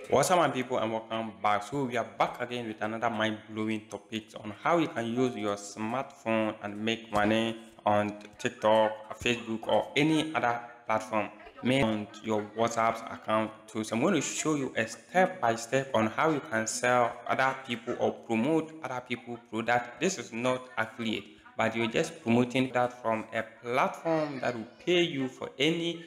What's up, my people, and welcome back. So we are back again with another mind-blowing topic on how you can use your smartphone and make money on TikTok, Facebook, or any other platform made on your WhatsApp account too. So I'm going to show you a step-by-step on how you can sell other people or promote other people product. This is not affiliate, but you're just promoting that from a platform that will pay you for anything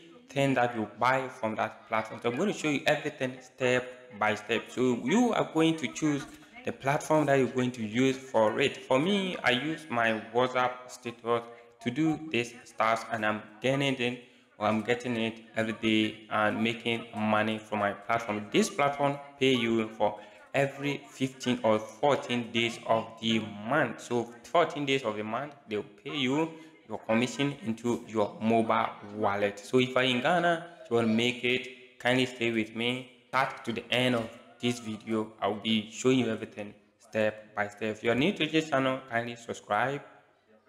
that you buy from that platform. So I'm going to show you everything step by step. So you are going to choose the platform that you're going to use for it. For me, I use my WhatsApp status to do this stuff, and I'm getting it every day and making money from my platform. This platform pay you for every 15 or 14 days of the month. So 14 days of the month, they'll pay you your commission into your mobile wallet. So if you're in Ghana, you want to make it, kindly stay with me. Start to the end of this video. I'll be showing you everything step by step. If you're new to this channel, kindly subscribe.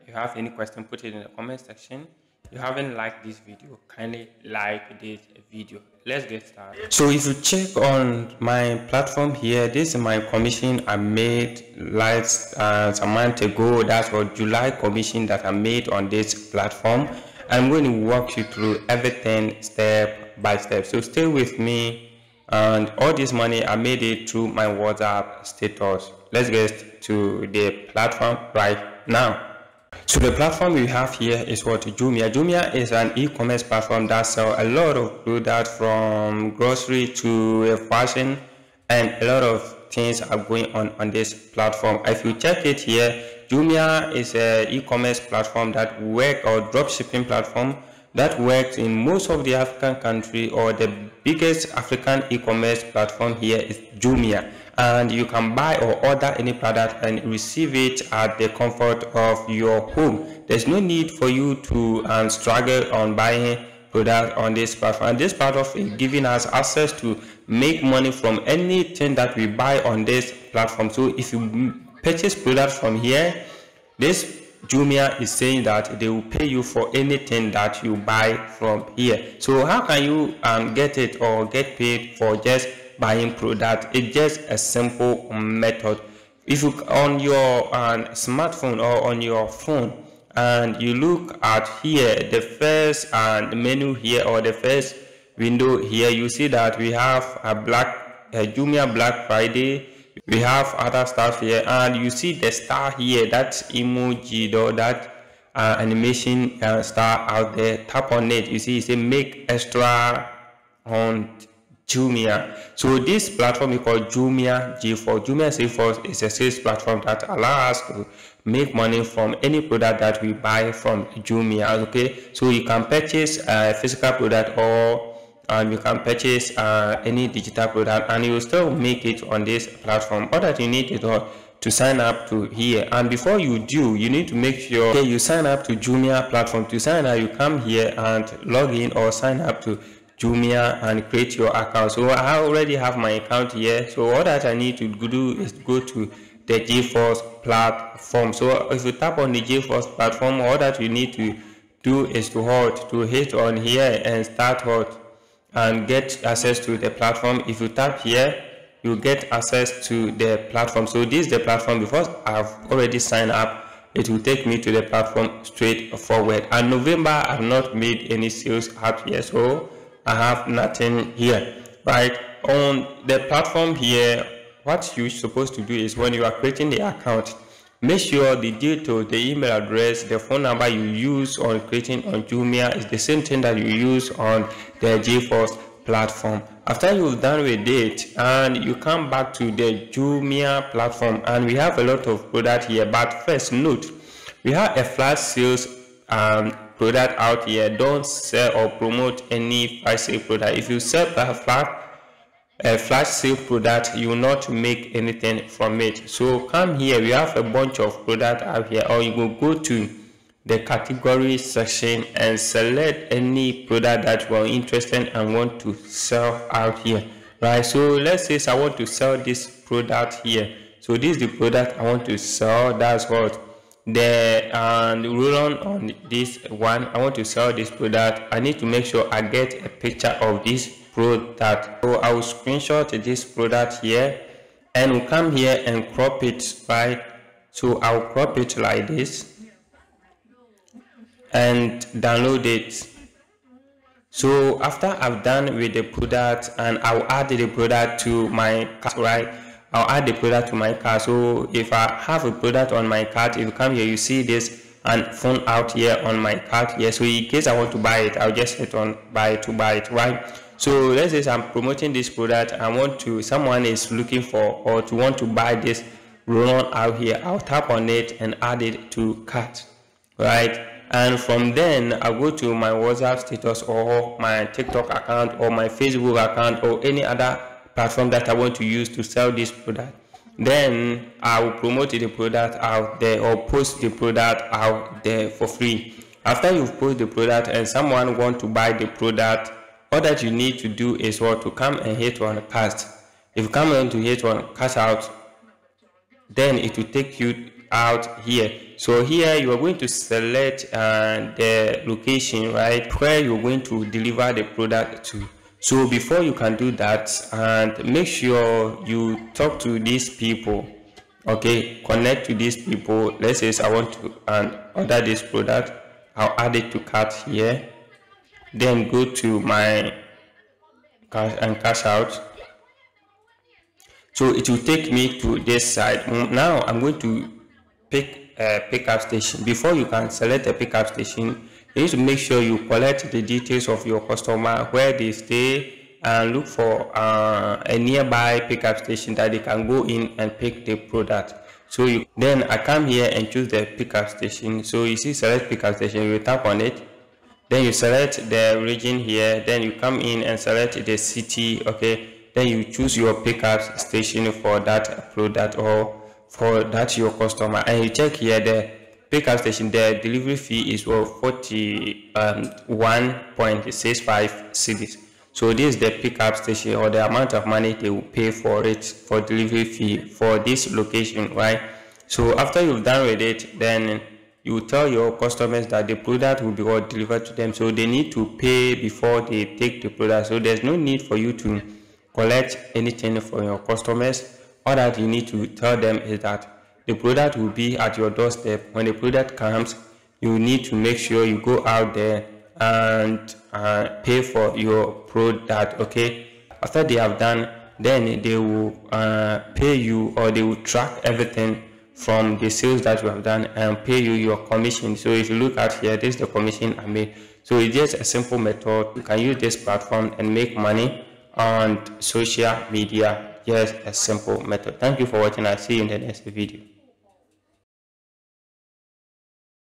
If you have any question, put it in the comment section. If you haven't liked this video, kindly like this video. Let's get started. So if you check on my platform here, this is my commission I made some month ago. That's for July commission that I made on this platform. I'm going to walk you through everything step by step. So stay with me, and all this money I made it through my WhatsApp status. Let's get to the platform right now. So the platform we have here is what? Jumia. Jumia is an e-commerce platform that sells a lot of products from grocery to fashion, and a lot of things are going on this platform. If you check it here, Jumia is an e-commerce platform that works, or drop shipping platform that works in most of the African country, or the biggest African e-commerce platform here is Jumia. And you can buy or order any product and receive it at the comfort of your home. There's no need for you to struggle on buying product on this platform. And this platform is giving us access to make money from anything that we buy on this platform. So if you purchase products from here, this Jumia is saying that they will pay you for anything that you buy from here. So how can you get it or get paid for just buying product? It's just a simple method. If you on your smartphone or on your phone, and you look at here, the first menu here, or the first window here, you see that we have a Jumia Black Friday. We have other stuff here, and you see the star here, that emoji or that animation star out there. Tap on it. You see it say make extra on Jumia. So this platform is called Jumia G4. Jumia G4 is a sales platform that allows us to make money from any product that we buy from Jumia. Okay, so you can purchase a physical product, or you can purchase any digital product, and you will still make it on this platform. All that you need is to sign up to here. And before you do, you need to make sure you sign up to Jumia platform. To sign up, you come here and log in or sign up to Jumia and create your account. So I already have my account here. So all that I need to do is go to the GHS platform. So if you tap on the GHS platform, all that you need to do is to hit on here and start and get access to the platform. If you tap here, you get access to the platform. So this is the platform. Because I've already signed up, it will take me to the platform straight forward. And November, I've not made any sales out here, so I have nothing here. Right on the platform here, what you're supposed to do is, when you are creating the account, make sure the detail, the email address, the phone number you use on creating on Jumia is the same thing that you use on the GHS platform. After you've done with it, and you come back to the Jumia platform, and we have a lot of product here. But first note, we have a flash sales product out here. Don't sell or promote any flash sale product. If you sell a flash sale product, you will not make anything from it. So come here, we have a bunch of product out here, or you will go to the category section and select any product that you are interested in and want to sell out here. Right, so let's say I want to sell this product here. So this is the product I want to sell. That's what roll on this one. I want to sell this product. I need to make sure I get a picture of this product. So I will screenshot this product here and we'll come here and crop it, right? So I'll crop it like this and download it. So after I've done with the product, and I'll add the product to my cart, right? I'll add the product to my cart. So if I have a product on my cart, if you come here, you see this and phone out here on my cart here. So in case I want to buy it, I'll just hit on buy to buy it, right? So let's say I'm promoting this product. I want to, someone is looking for or to want to buy this roll-on out here. I'll tap on it and add it to cart, right? And from then I'll go to my WhatsApp status or my TikTok account or my Facebook account or any other platform that I want to use to sell this product. Then I will promote the product out there or post the product out there for free. After you've posted the product and someone want to buy the product, all that you need to do is what, to come and hit on cast. If you come on to hit on cash out, then it will take you out here. So here you are going to select the location, right, where you're going to deliver the product to. So before you can do that, and make sure you talk to these people, okay, connect to these people. Let's say I want to order this product. I'll add it to cart here, then go to my cash and cash out. So it will take me to this side. Now I'm going to pick a pickup station. Before you can select a pickup station, you need to make sure you collect the details of your customer, where they stay, and look for a nearby pickup station that they can go in and pick the product. So then I come here and choose the pickup station. So you see select pickup station, you tap on it, then you select the region here, then you come in and select the city, okay, then you choose your pickup station for that product or for that your customer, and you check here the pickup station. The delivery fee is 41.65 cedis. So this is the pickup station, or the amount of money they will pay for it, for delivery fee for this location, right? So after you've done with it, then you tell your customers that the product will be delivered to them, so they need to pay before they take the product. So there's no need for you to collect anything from your customers. All that you need to tell them is that the product will be at your doorstep. When the product comes, you need to make sure you go out there and pay for your product, okay? After they have done, then they will pay you, or they will track everything from the sales that you have done and pay you your commission. So if you look at here, this is the commission I made. So it's just a simple method. You can use this platform and make money on social media. Just a simple method. Thank you for watching. I'll see you in the next video.